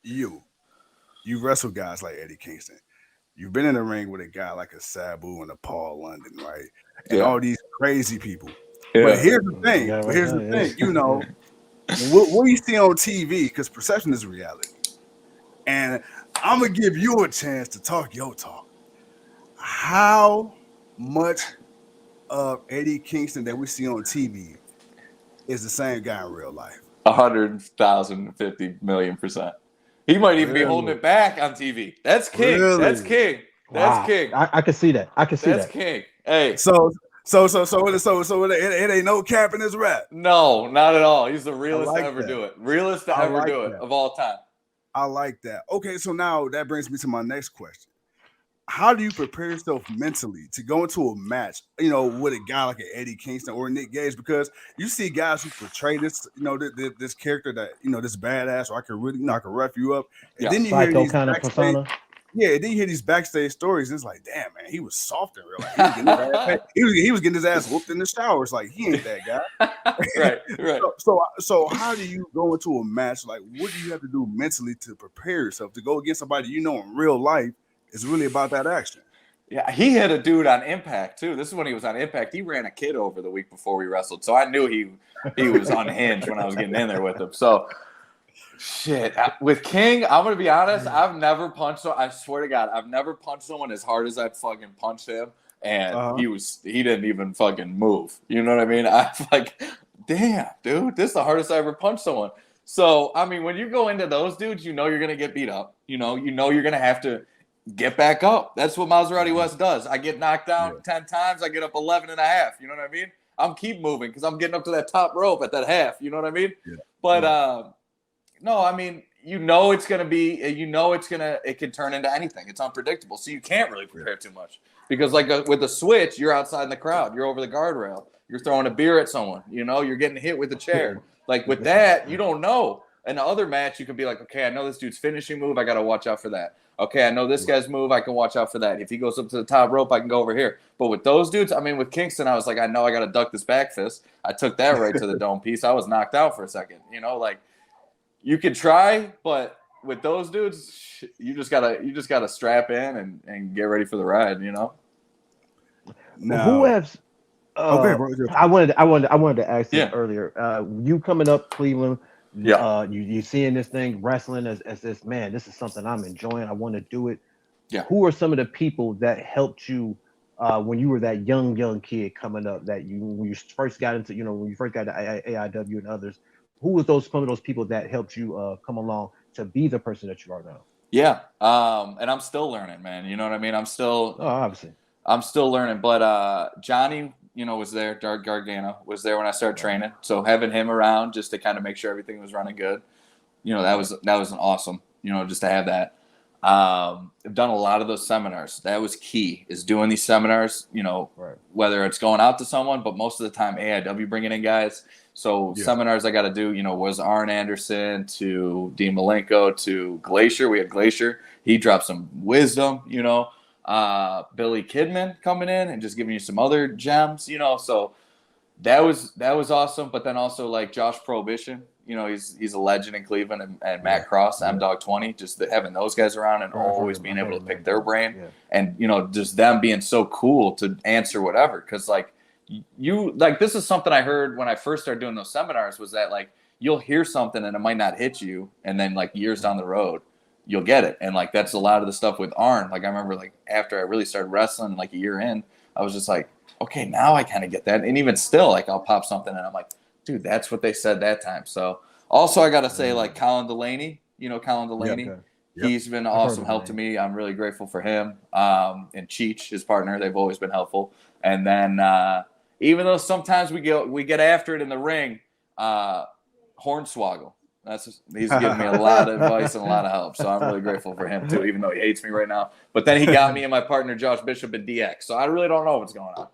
you you wrestle guys like Eddie Kingston. You've been in the ring with a guy like a Sabu and a Paul London, right? And Yeah. all these crazy people. But Yeah. here's the The thing. guy But right here's now, the yeah. thing. What you see on TV, because perception is reality. And I'm gonna give you a chance to talk your talk. How much of Eddie Kingston that we see on TV is the same guy in real life? 100,050,000,000%. He might even be holding Really? it back on TV. That's king. That's Really? king. That's Wow. king. I can see that. I can see That's that. king. Hey, So it ain't no cap in his rap. no, not at all. He's the I realest to like ever that. do it. Realest to I ever like do it that. of all time. I like that. Okay, so now that brings me to my next question. How do you prepare yourself mentally to go into a match, with a guy like an Eddie Kingston or Nick Gage? Because you see guys who portray this, this character that, this badass, or I can really, I can rough you up. And Yeah. then you hear Psycho these kind of backstage, persona. yeah, then you hear these backstage stories. And it's like, damn, man, he was soft in real life. He was getting his ass, he was getting his ass whooped in the shower. It's like, he ain't that guy. Right, right. So how do you go into a match? Like, what do you have to do mentally to prepare yourself to go against somebody in real life is really about that action? Yeah, he hit a dude on Impact too. This is when he was on Impact. He ran a kid over the week before we wrestled, so I knew he was unhinged when I was getting in there with him. So, shit. With King, I'm gonna be honest. I've never punched. I swear to God, I've never punched someone as hard as I fucking punched him, and he didn't even fucking move. You know what I mean? I'm like, damn, dude, this is the hardest I ever punched someone. So, I mean, when you go into those dudes, you're gonna get beat up. You're gonna have to get back up. That's what Maserati West does. I get knocked down 10 times. I get up 11 and a half. You know what I mean? I'm keep moving because I'm getting up to that top rope at that half. You know what I mean? Yeah. But no, I mean, it's going to be, it can turn into anything. It's unpredictable. So you can't really prepare too much because with a switch, you're outside in the crowd. You're over the guardrail. You're throwing a beer at someone. You're getting hit with a chair. Like with that, you don't know. In the other match, you can be like, okay, I know this dude's finishing move. I got to watch out for that. Okay, I know this guy's move. I can watch out for that. If he goes up to the top rope, I can go over here. But with those dudes, I mean, with Kingston, I was like, I know I got to duck this back fist. I took that right to the dome piece. I was knocked out for a second. You could try, but with those dudes, you just gotta strap in and get ready for the ride. Now, Who has? okay, bro. I wanted to ask this Yeah. earlier. You coming up Cleveland? Yeah. You seeing this thing wrestling as this man? This is something I'm enjoying. I want to do it. Yeah. Who are some of the people that helped you when you were that young kid coming up? When you first got into when you first got to AIW and others. Who was some of those people that helped you come along to be the person that you are now? Yeah. And I'm still learning, man. You know what I mean? I'm still obviously. I'm still learning, but Johnny, was there. Dark Gargano was there when I started training. So having him around just to kind of make sure everything was running good, that was an awesome, just to have that. I've done a lot of those seminars. That was key, is doing these seminars, whether it's going out to someone, but most of the time AIW bringing in guys. So seminars I got to do, was Arn Anderson to Dean Malenko to Glacier. We had Glacier. He dropped some wisdom, Billy Kidman coming in and just giving you some other gems, so that was awesome. But then also like Josh Prohibition, he's a legend in Cleveland, and Matt Cross, M-Dog 20, just having those guys around and always being able to pick their brain and, just them being so cool to answer whatever. Cause this is something I heard when I first started doing those seminars, was that like, you'll hear something and it might not hit you. And then like years down the road, you'll get it. And like, that's a lot of the stuff with Arn. Like I remember like after I really started wrestling, like a year in, I was just like, okay, now I kind of get that. And even still, like I'll pop something and I'm like, dude, that's what they said that time. So also I got to say like Colin Delaney, Colin Delaney, he's been awesome help to me. I'm really grateful for him. And Cheech, his partner, they've always been helpful. And then even though sometimes we get after it in the ring, Hornswoggle. He's given me a lot of advice and a lot of help. So I'm really grateful for him too, even though he hates me right now. But then he got me and my partner Josh Bishop in DX. So I really don't know what's going on.